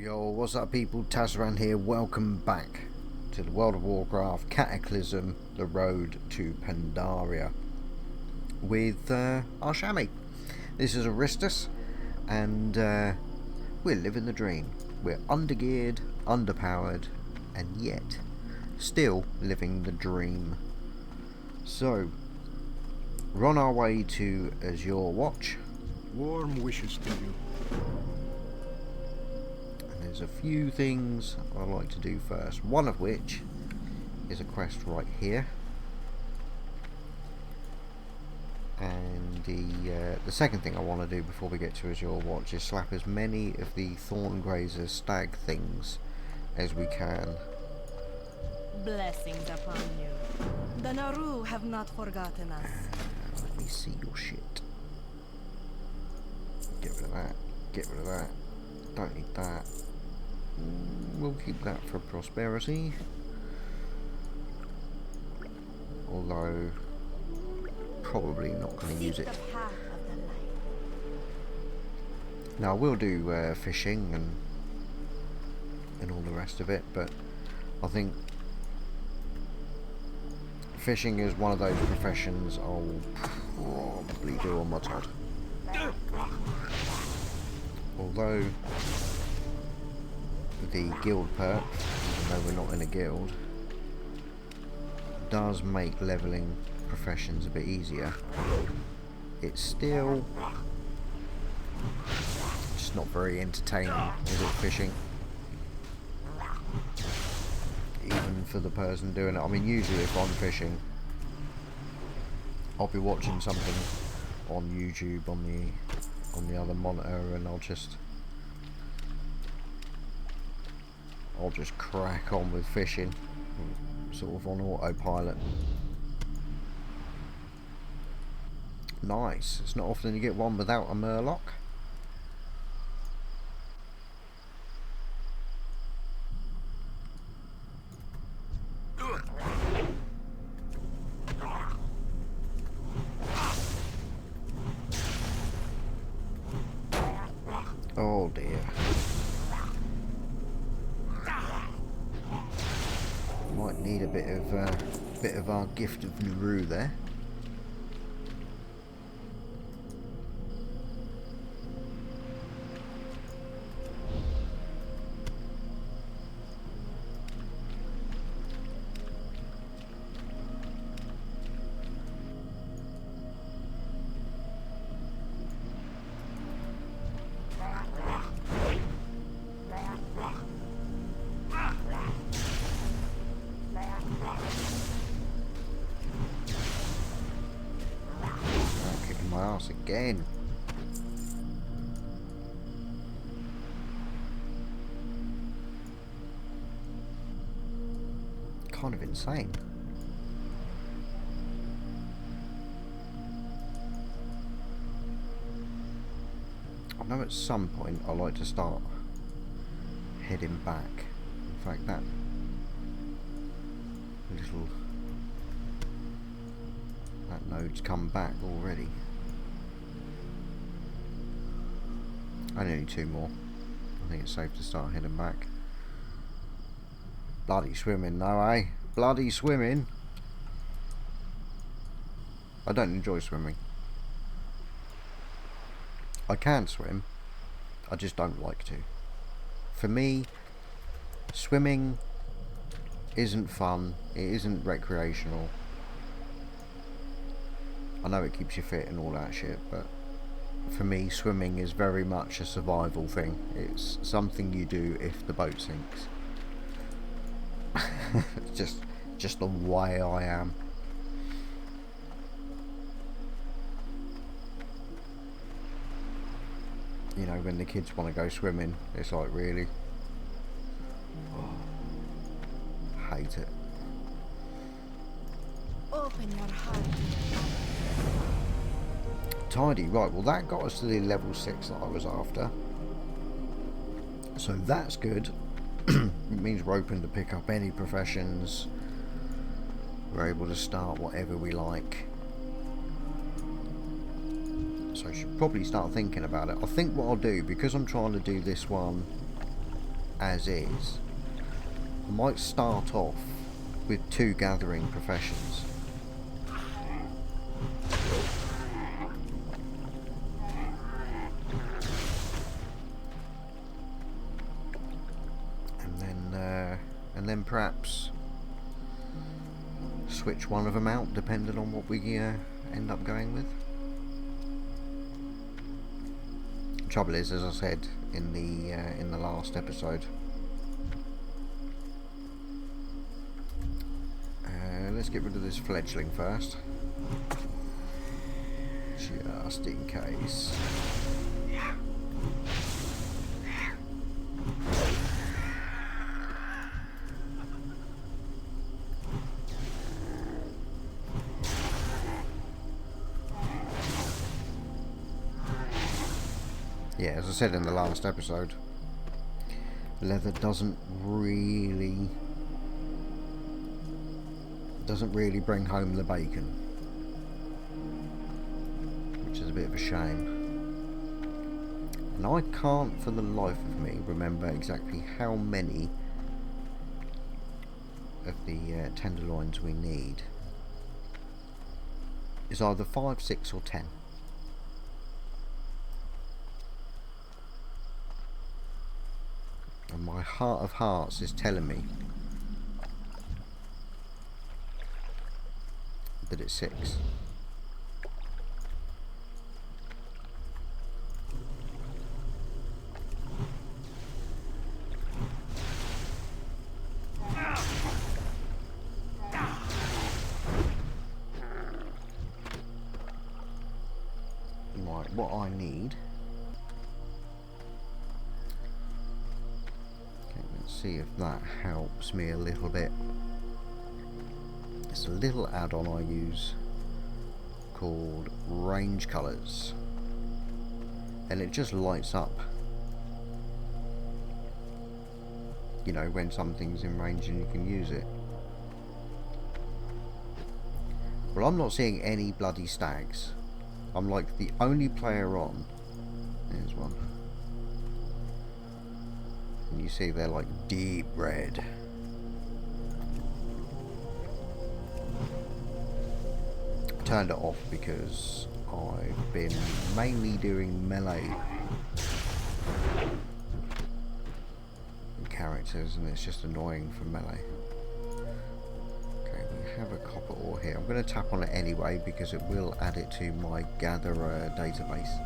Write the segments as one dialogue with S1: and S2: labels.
S1: Yo, what's up people, Tasaran here, welcome back to the World of Warcraft Cataclysm, the road to Pandaria, with our Shami. This is Aristus, and we're living the dream. We're undergeared, underpowered, and yet still living the dream. So, we're on our way to Azure Watch.
S2: Warm wishes to you.
S1: There's a few things I'd like to do first, one of which is a quest right here, and the second thing I want to do before we get to Azure Watch is slap as many of the Thorngrazer stag things as we can.
S3: Blessings upon you. The Naru have not forgotten us.
S1: Let me see your shit. Get rid of that. Get rid of that. Don't need that. We'll keep that for prosperity, although probably not going to use it. Now I will do fishing and all the rest of it, but I think fishing is one of those professions I'll probably do on my Todd. Although the guild perk, even though we're not in a guild, does make leveling professions a bit easier. It's still just not very entertaining, is it, fishing? Even for the person doing it. I mean, usually if I'm fishing, I'll be watching something on YouTube on the other monitor, and I'll just crack on with fishing, sort of on autopilot. Nice. It's not often you get one without a murloc. Oh dear. Might need a bit of our gift of Naru there. Again. Kind of insane. I know at some point I like to start heading back. In fact, that node's come back already. Only two more. I think it's safe to start heading back. Bloody swimming though, eh? Bloody swimming. I don't enjoy swimming. I can swim, I just don't like to. For me, swimming isn't fun, it isn't recreational. I know it keeps you fit and all that shit, but for me, swimming is very much a survival thing. It's something you do if the boat sinks. It's just the way I am. You know, when the kids want to go swimming, it's like, really? Oh, hate it.
S3: Open your heart.
S1: Tidy, right, well that got us to the level 6 that I was after, so that's good. It means we're open to pick up any professions, we're able to start whatever we like, so I should probably start thinking about it. I think what I'll do, because I'm trying to do this one as is. I might start off with 2 gathering professions. And then perhaps switch one of them out depending on what we end up going with. The trouble is, as I said in the last episode, let's get rid of this fledgling first, just in case. Yeah, as I said in the last episode, leather doesn't really bring home the bacon, which is a bit of a shame. And I can't for the life of me remember exactly how many of the tenderloins we need. It's either 5, 6 or 10. And my heart of hearts is telling me that it's 6. Right, what I need. See if that helps me a little bit. It's a little add-on I use called range colours, and it just lights up, you know, when something's in range and you can use it. Well, I'm not seeing any bloody stags. I'm like the only player on. There's one. And you see they're like deep red. Turned it off because I've been mainly doing melee characters and it's just annoying for melee. Okay, we have a copper ore here. I'm going to tap on it anyway because it will add it to my gatherer database.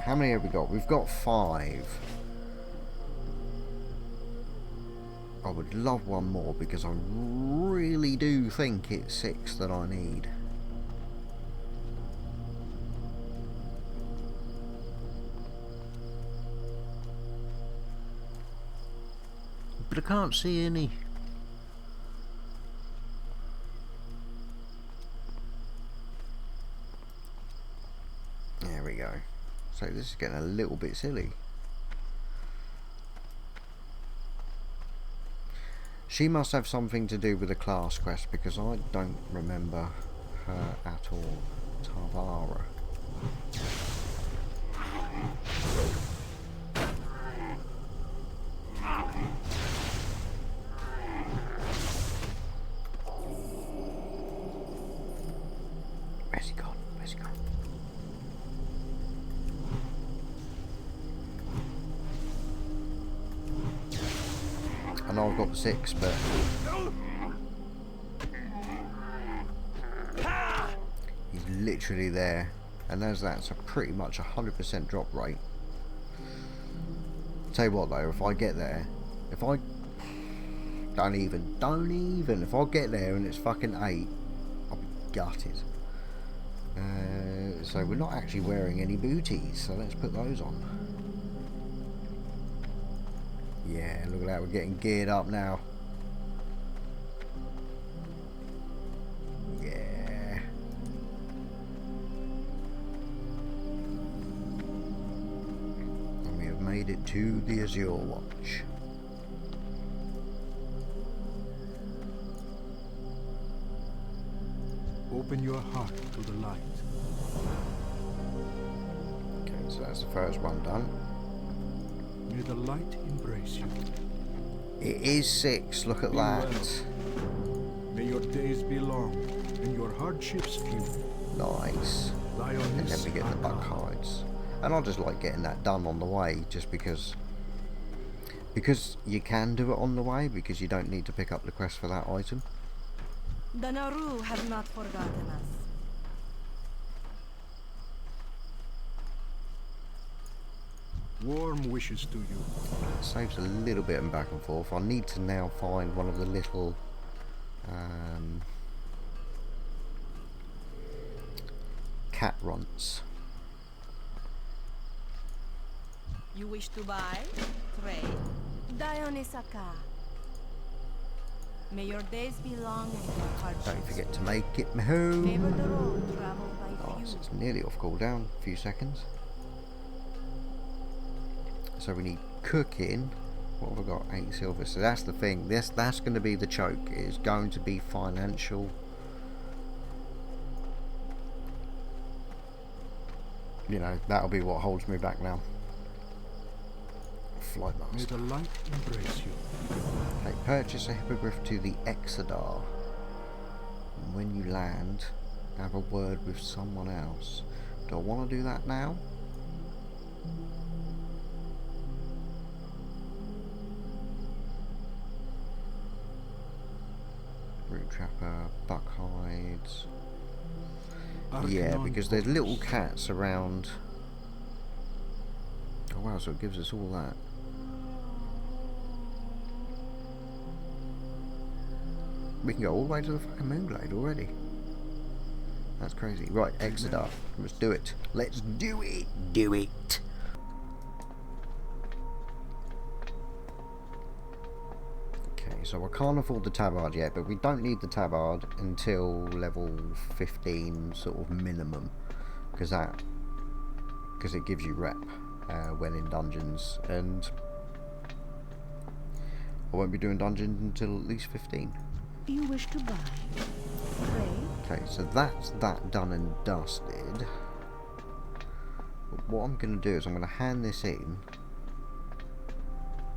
S1: How many have we got? We've got 5. I would love one more because I really do think it's 6 that I need. But I can't see any. There we go. So this is getting a little bit silly. She must have something to do with the class quest because I don't remember her at all. Tavara. Where's he gone? Where's he gone? I know I've got the 6, but he's literally there, and as that's a pretty much 100% drop rate. Tell you what though, if I get there, if I don't even, if I get there and it's fucking 8, I'll be gutted. So we're not actually wearing any booties, so let's put those on. Yeah, look at that, we're getting geared up now. Yeah. And we have made it to the Azure Watch.
S2: Open your heart to the light.
S1: Okay, so that's the first one done.
S2: May the light embrace you.
S1: It is 6, look at
S2: Be
S1: that.
S2: well. May your days be long and your hardships few.
S1: Nice.
S2: Lie on
S1: And then
S2: this
S1: we get the
S2: our
S1: buck
S2: God.
S1: hides. And I just like getting that done on the way, just because you can do it on the way, because you don't need to pick up the quest for that item.
S3: The Naru have not forgotten us.
S2: Warm wishes to you.
S1: It saves a little bit of back and forth. I need to now find one of the little cat runts.
S3: You wish to buy? Trade? Dionysaka. May your days be long and your hardships.
S1: Don't forget to make it home.
S3: Favor the road traveled by
S1: Nice,
S3: few.
S1: it's nearly off cooldown. A few seconds. So we need cooking. What have we got? 8 silver. So that's the thing. That's going to be the choke. It's going to be financial. You know, that'll be what holds me back now. Flight
S2: May
S1: master.
S2: the light embrace you.
S1: Okay, purchase a hippogriff to the Exodar. And when you land, have a word with someone else. Do I want to do that now? Root trapper, buck hides. Yeah,
S2: Arcanon
S1: because there's little
S2: portals.
S1: cats around. Oh wow, so it gives us all that. We can go all the way to the fucking Moonglade already. That's crazy. Right, Exodar. Let's do it. Let's do it. Do it. Okay, so I can't afford the tabard yet, but we don't need the tabard until level 15 sort of minimum, because it gives you rep when in dungeons, and I won't be doing dungeons until at least 15.
S3: You wish to buy? Trade?
S1: Okay, so that's that done and dusted. But what I'm going to do is I'm going to hand this in,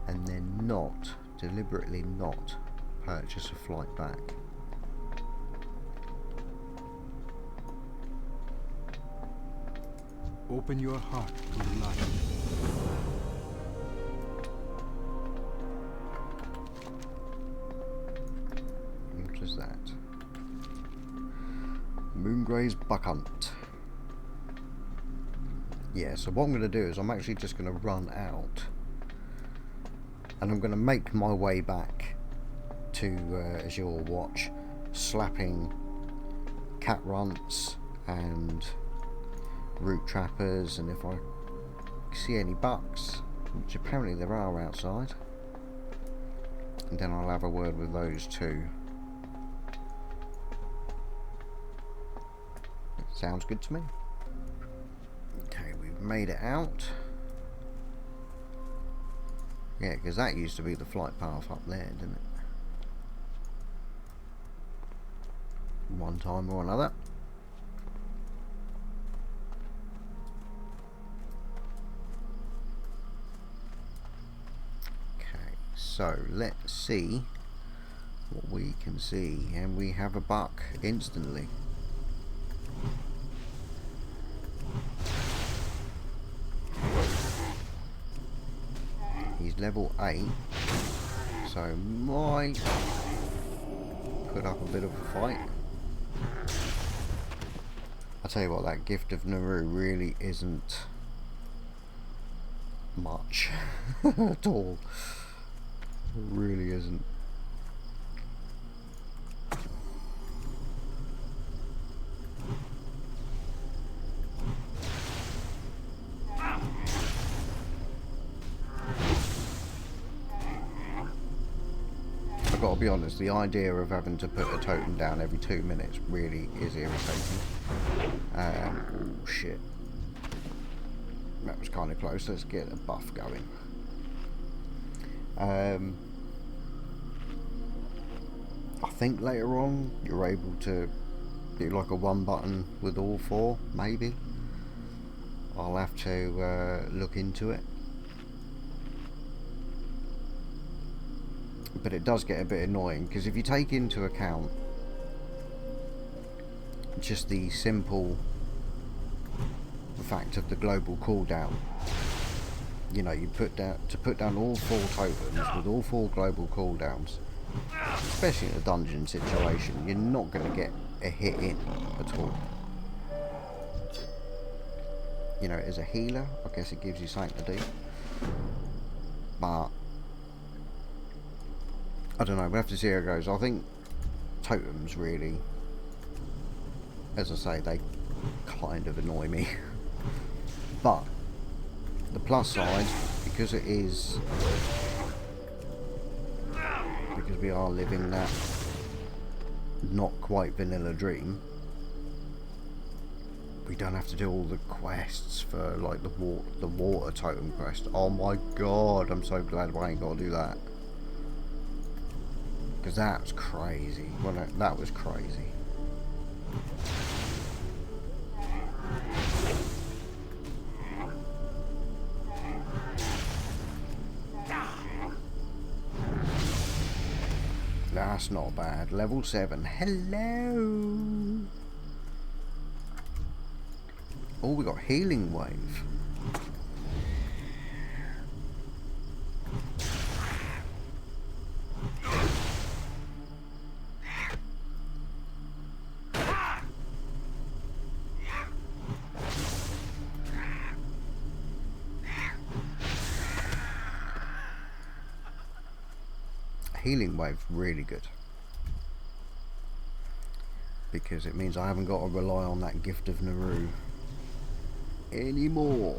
S1: and then deliberately not purchase a flight back.
S2: Open your heart to the light.
S1: What is that? Moongray's Buck Hunt. Yeah, so what I'm going to do is I'm actually just going to run out, and I'm going to make my way back to Azure Watch, slapping cat runts and root trappers, and if I see any bucks, which apparently there are outside, and then I'll have a word with those two. Sounds good to me. Okay, we've made it out. Yeah, because that used to be the flight path up there, didn't it? One time or another. Okay, so let's see what we can see, and we have a buck instantly. He's level 8, so might put up a bit of a fight. I tell you what, that gift of Naru really isn't much at all. It really isn't. I've got to be honest, the idea of having to put a totem down every 2 minutes really is irritating. Oh shit. That was kind of close. Let's get a buff going. I think later on you're able to do like a one button with all four, maybe. I'll have to look into it. But it does get a bit annoying, because if you take into account just the simple fact of the global cooldown, you know, you put down all four tokens with all four global cooldowns, especially in a dungeon situation, you're not going to get a hit in at all. You know, as a healer, I guess it gives you something to do, but I don't know, we'll have to see how it goes. I think totems really, as I say, they kind of annoy me. But the plus side, because we are living that not quite vanilla dream, we don't have to do all the quests for like the water totem quest. Oh my god, I'm so glad I ain't got to do that. Because that's crazy. Well, that was crazy. That's not bad. Level 7. Hello. Oh, we got healing wave. Healing wave really good, because it means I haven't got to rely on that gift of Naru anymore.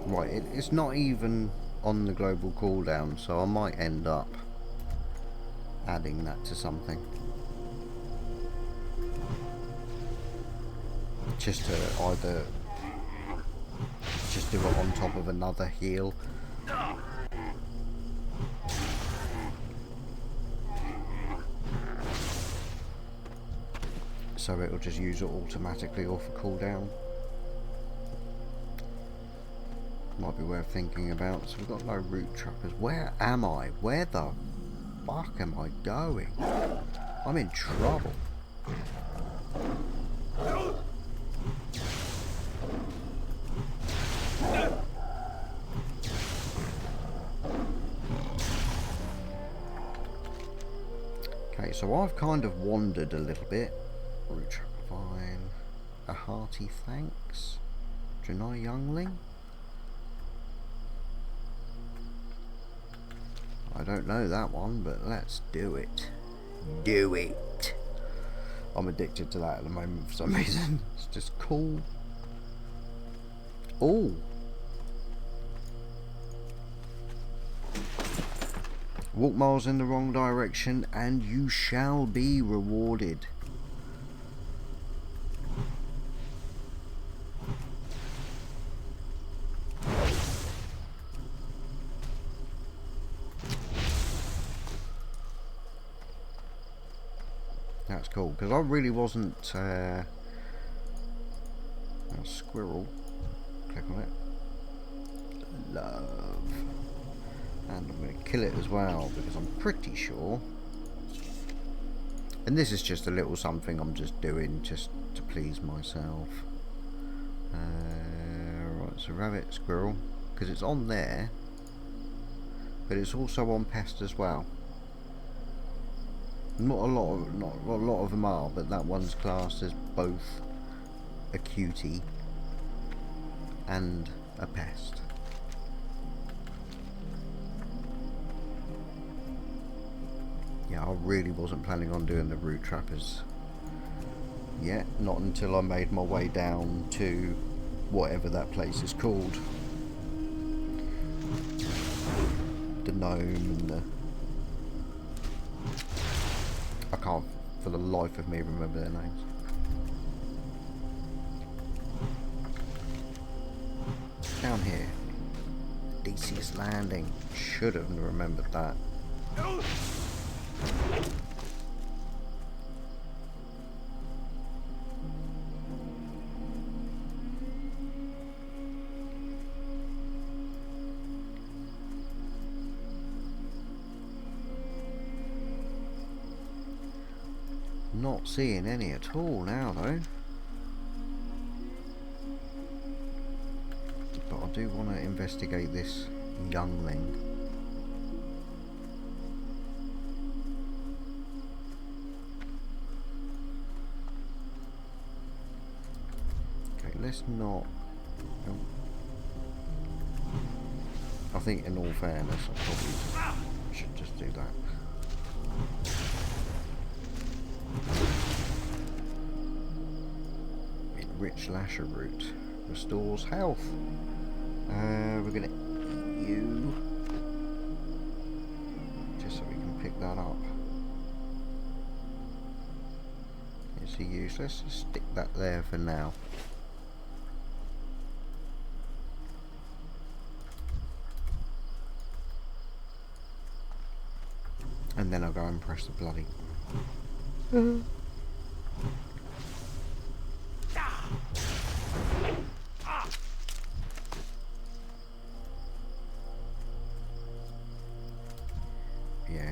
S1: Right, it's not even on the global cooldown, so I might end up adding that to something, just to either just do it on top of another heal, so it'll just use it automatically off a cooldown. Might be worth thinking about. So we've got no root trappers. Where am I? Where the fuck am I going? I'm in trouble. Okay, so I've kind of wandered a little bit. Root trapper vine. A hearty thanks. Draenei youngling. I don't know that one, but let's do it. Do it. I'm addicted to that at the moment for some reason. It's just cool. Oh. Walk miles in the wrong direction and you shall be rewarded. That's cool, because I really wasn't a squirrel. Click on it. Love. And I'm going to kill it as well, because I'm pretty sure, and this is just a little something I'm just doing just to please myself. Right, so rabbit, squirrel, because it's on there, but it's also on pest as well. Not a lot of them are, but that one's classed as both a cutie and a pest. Yeah, I really wasn't planning on doing the root trappers yet, not until I made my way down to whatever that place is called. The gnome and the... I can't for the life of me remember their names. Down here. DC's Landing. Should have remembered that. Not seeing any at all now though. But I do want to investigate this youngling. Okay, let's not... Oh. I think in all fairness I probably should just do that. Rich lasher root restores health. We're gonna eat you just so we can pick that up. It's a use. Let's just stick that there for now. And then I'll go and press the bloody.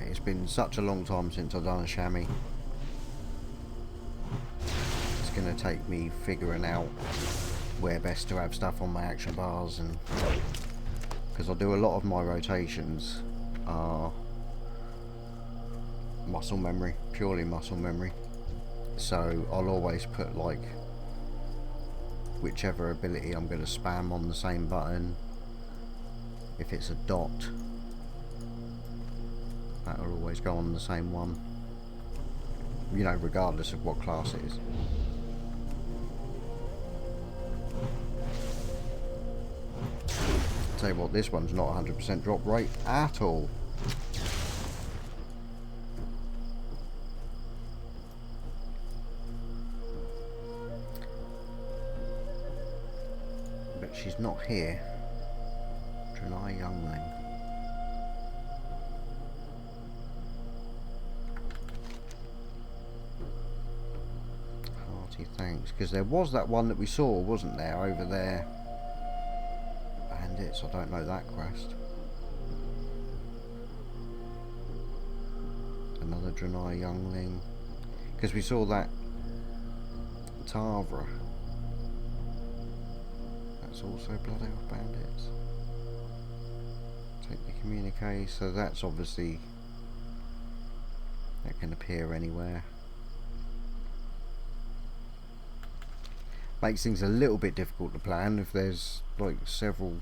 S1: It's been such a long time since I've done a chamois. It's going to take me figuring out where best to have stuff on my action bars, and because I do a lot of my rotations are muscle memory, purely muscle memory. So I'll always put like whichever ability I'm going to spam on the same button. If it's a dot, that'll always go on the same one, you know, regardless of what class it is. Tell you what, this one's not 100% drop rate at all. But she's not here. Draenei youngling. Thanks, because there was that one that we saw, wasn't there, over there? Bandits, I don't know that quest. Another Draenei youngling, because we saw that Tavra. That's also Blood Elf bandits. Take the communique, so that's obviously, that can appear anywhere. Makes things a little bit difficult to plan if there's like several,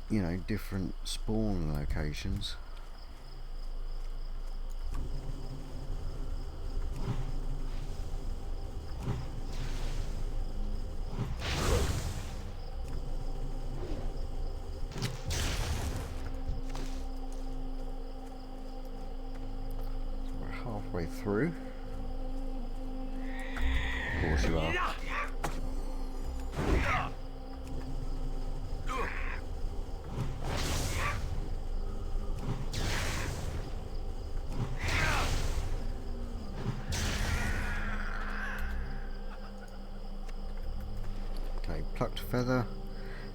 S1: you know, different spawn locations. So we're halfway through. Of course you are. Okay, plucked feather.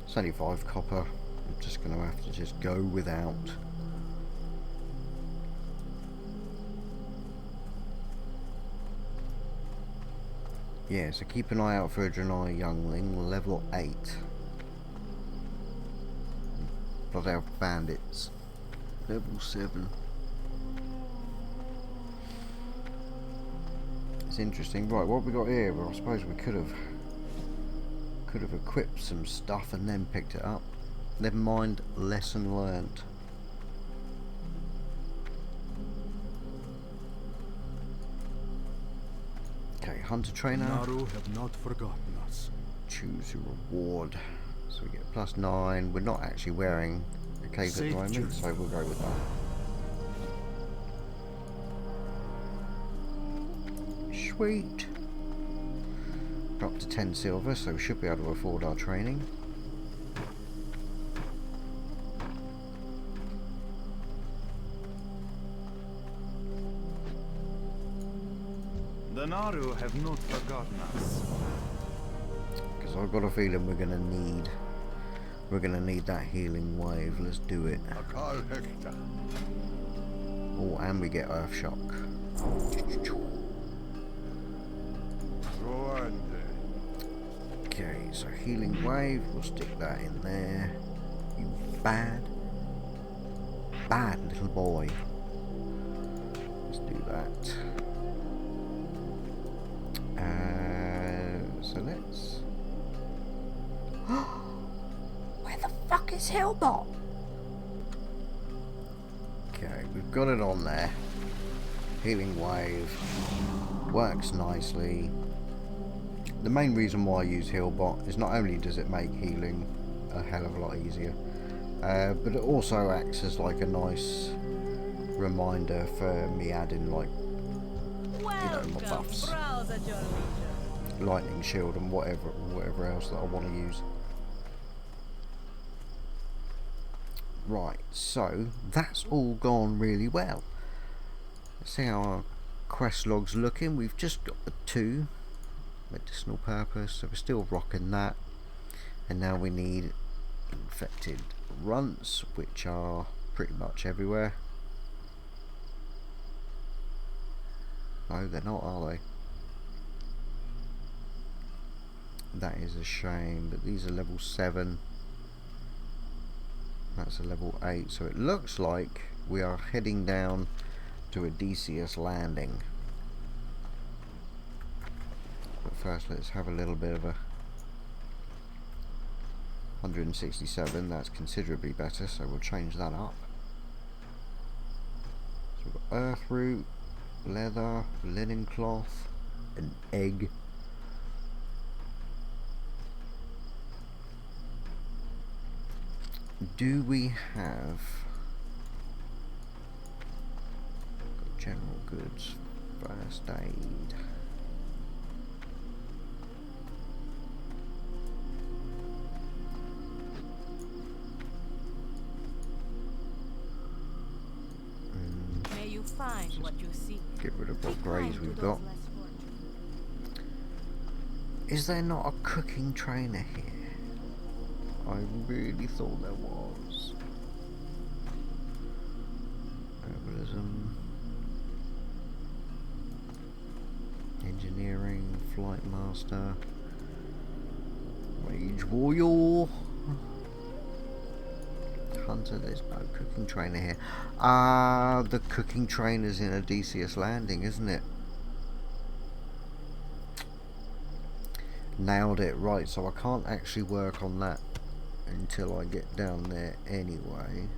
S1: It's only 5 copper. I'm just going to have to just go without. Yeah, so keep an eye out for a Draenei youngling, level 8. Blood Elf bandits, level 7. It's interesting. Right, what have we got here? Well, I suppose we could have equipped some stuff and then picked it up. Never mind, lesson learnt. Okay, hunter trainer.
S2: Naru have not forgotten us.
S1: Choose your reward. So we get +9. We're not actually wearing a cape at the moment, so we'll go with that. Sweet. Up to 10 silver, so we should be able to afford our training.
S2: The Naru have not forgotten us.
S1: Because I've got a feeling we're gonna need that healing wave. Let's do it. Oh, and we get earth shock. Okay, so healing wave, we'll stick that in there. You bad little boy. Let's do that. So let's... Where the fuck is Hellbot? Okay, we've got it on there. Healing wave. Works nicely. The main reason why I use Healbot is not only does it make healing a hell of a lot easier, but it also acts as like a nice reminder for me adding like, you know, my buffs, lightning shield and whatever else that I want to use. Right, so that's all gone really well. Let's see how our quest log's looking. We've just got the 2 medicinal purpose, so we're still rocking that. And now we need infected runts, which are pretty much everywhere. No, they're not, are they? That is a shame, but these are level 7. That's a level 8, so it looks like we are heading down to a DCS landing. But first let's have a little bit of a 167, that's considerably better, so we'll change that up. So we've got earth root, leather, linen cloth, an egg. Do we have general goods, first aid?
S3: May you find what you seek.
S1: Get rid of what greys we've got. Is there not a cooking trainer here? I really thought there was. Herbalism, engineering, flight master, mage warrior, hunter. There's no cooking trainer here. Ah, the cooking trainer's in a DCS landing, isn't it? Nailed it. Right, so I can't actually work on that until I get down there anyway.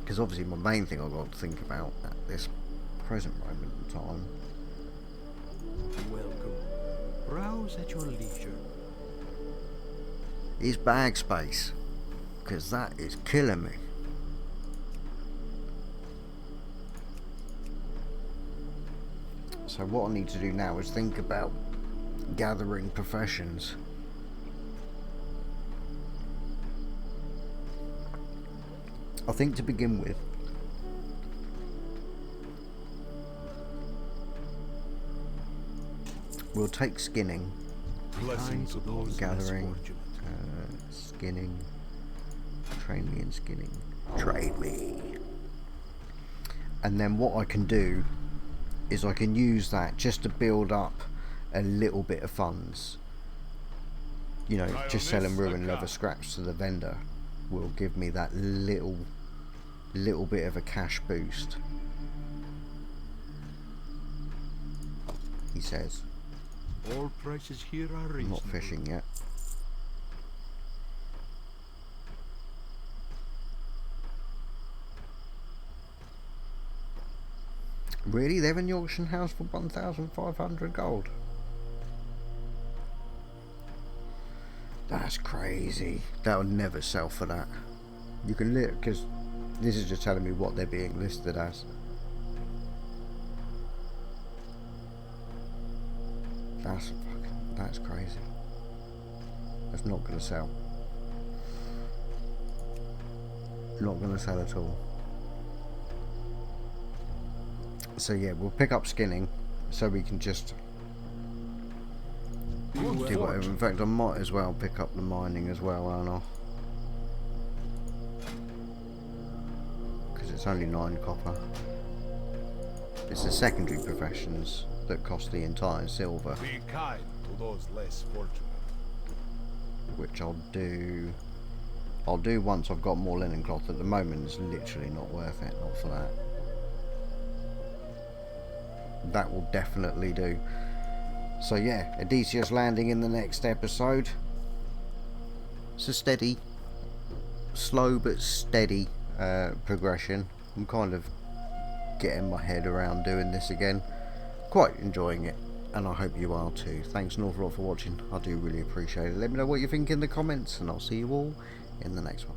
S1: Because obviously my main thing I've got to think about at this present moment in time.
S2: Welcome. Browse at your leisure.
S1: Is bag space, because that is killing me. So what I need to do now is think about gathering professions. I think to begin with, we'll take skinning,
S2: Blessings of those
S1: gathering, skinning, train me in skinning, trade me. And then what I can do is I can use that just to build up a little bit of funds. You know, just selling ruined leather scraps to the vendor will give me that little bit of a cash boost. He says.
S2: All prices here are
S1: I'm
S2: reasonable.
S1: not fishing yet. Really? They're in the auction house for 1,500 gold? That's crazy. That would never sell for that. You can look, because this is just telling me what they're being listed as. That's crazy. That's not going to sell. Not going to sell at all. So yeah, we'll pick up skinning so we can just do whatever. In fact, I might as well pick up the mining as well, aren't I? Because it's only 9 copper. It's the secondary professions that cost the entire silver.
S2: Be kind to those less fortunate.
S1: Which I'll do once I've got more linen cloth. At the moment it's literally not worth it, not for that. That will definitely do. So yeah, Odysseus landing in the next episode. It's a steady, slow but steady progression. I'm kind of getting my head around doing this again. Quite enjoying it, and I hope you are too. Thanks an awful lot for watching. I do really appreciate it. Let me know what you think in the comments, and I'll see you all in the next one.